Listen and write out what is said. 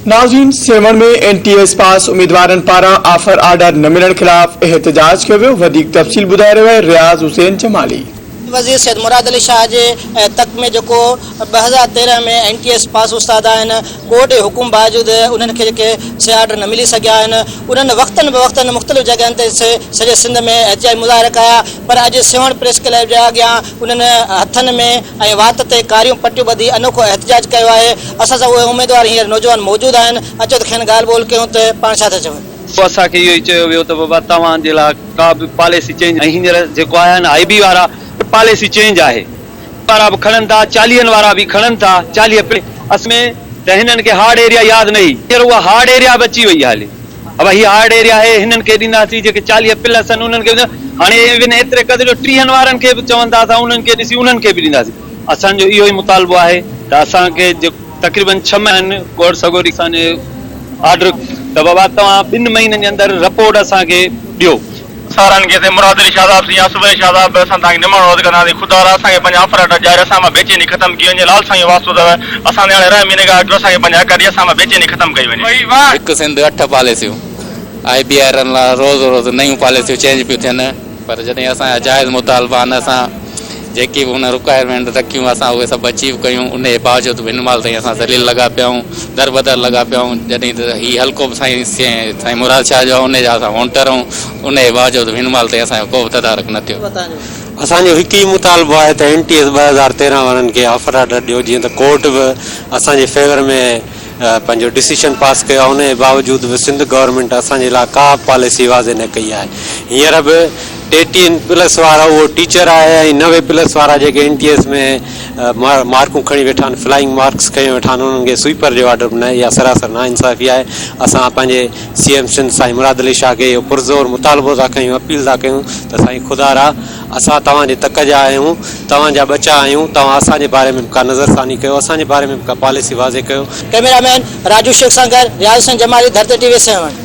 नाज़रीन, सेवण में NTS पास उम्मीदवारनि पारां ऑफर ऑर्डर न मिलण खिलाफ़ एहतजाज कयो वियो। वधीक तफ़सील ॿुधाए रहियो आहे रियाज़ हुसैन जमाली। वज़ीर सैयद मुराद अली शाह जे तक में जो 2013 में NTS पास उस्ताद आहिनि, कोर्ट जे हुकुम बावजूद उन्हनि खे जेके से ऑर्डर न मिली सघिया आहिनि। उन्हनि वक़्तनि बवक़्तनि मुख़्तलिफ़ जॻहियुनि ते सॼे सिंध में एहतजाज मुज़ाहिरा कया, पर अॼु सेवण प्रेस क्लब जे अॻियां उन्हनि हथनि में ऐं वात ते कारियूं पटियूं ॿधी अनोखो एहतजाज कयो आहे। असां सां उहे उम्मीदवार हींअर नौजवान मौजूदु आहिनि। अचो त खेनि ॻाल्हि ॿोल कयूं त पाण छा था चवनि। असांखे इहो ई चयो वियो त बाबा तव्हांजे लाइ का बि पॉलिसी चेंज, ऐं हींअर जेको आया आहिनि IB वारा पॉलिसी चेंज आहे, वारा बि खणनि था, 40 वारा बि खणनि था। 40 असमें त हिननि खे हार्ड एरिया यादि न हुई, हींअर उहा हार्ड एरिया बि अची वई हाली। अब हीअ हार्ड एरिया आहे, हिननि खे ॾींदासीं जेके 40 प्लस आहिनि उन्हनि खे। हाणे इवन एतिरे क़दुरु 30 वारनि खे बि चवनि था, असां उन्हनि खे ॾिसी उन्हनि खे बि ॾींदासीं। असांजो इहो ई मुतालबो आहे त असांखे तक़रीबन 6 महीने कोर्ट सगोरी असांजे ऑर्डर त बाबा तव्हां 2 महीननि जे अंदरि रिपोर्ट असांखे ॾियो। सारन के मुराद अली शाह साहब या सुबह शाह साहब असां तव्हांखे निमण रोज़ कंदासीं। खुदा असांखे पंहिंजा ऑफर ऑर्डर ॾियारे असां मां बेचैनी ख़तमु की वञे। लाल साईं वास्तो अथव असांजे हाणे 2 महीने खां अॻु असांखे पंहिंजा हक़ ॾिया, असां मां बेचैनी ख़तमु कई वञे। हिकु सिंध 8 पॉलिसियूं IBR लाइ रोज़ रोज़ नयूं पॉलिसियूं चेंज पियूं थियनि, पर जॾहिं असांजा जाइज़ मुतालबा आहिनि, असां जेकी बि हुन रिक्वायरमेंट रखियूं असां उहे सभु अचीव कयूं। उन जे बावजूदि बि हिन महिल ताईं असां दलील लॻा पिया आहियूं, दर बदर लॻा पिया आहियूं। जॾहिं त हीउ हल्को बि साईं मुराद शाह जो उन जा असां वॉन्टर आहियूं, उन जे बावजूदि हिन महिल ताईं असांजो को बि तदारक न थियो। असांजो हिकु ई मुतालबो आहे त NTS 2013 वारनि खे ऑफर ऑर्डर ॾियो, जीअं त कोर्ट बि असांजे फेवर में पंहिंजो डिसीशन पास कयो आहे। उन जे बावजूदि बि सिंध गवर्नमेंट असांजे लाइ का पॉलिसी वाज़े न कई आहे। हींअर बि 18+ वारा उहो टीचर आहे ऐं 90+ वारा जेके NTS में मार्कूं खणी वेठा आहिनि, फ्लाइंग मार्क्स खणी वेठा आहिनि, उन्हनि खे स्वीपर जो ऑर्डर बि न। इहा सरासर नाइंसाफ़ी आहे। असां पंहिंजे CM सिंध साईं मुराद अली शाह खे इहो पुरज़ोर मुतालबो था कयूं, अपील था कयूं त साईं खुदारा असां तव्हांजे तक जा आहियूं, तव्हांजा बचा आहियूं। तव्हां असांजे बारे में का नज़रसानी कयो, असांजे बारे में का पॉलिसी वाज़े कयो। कैमरामैन राजू शेख सां गॾु रियाज़ हुसैन जमाली, धरती TV 7।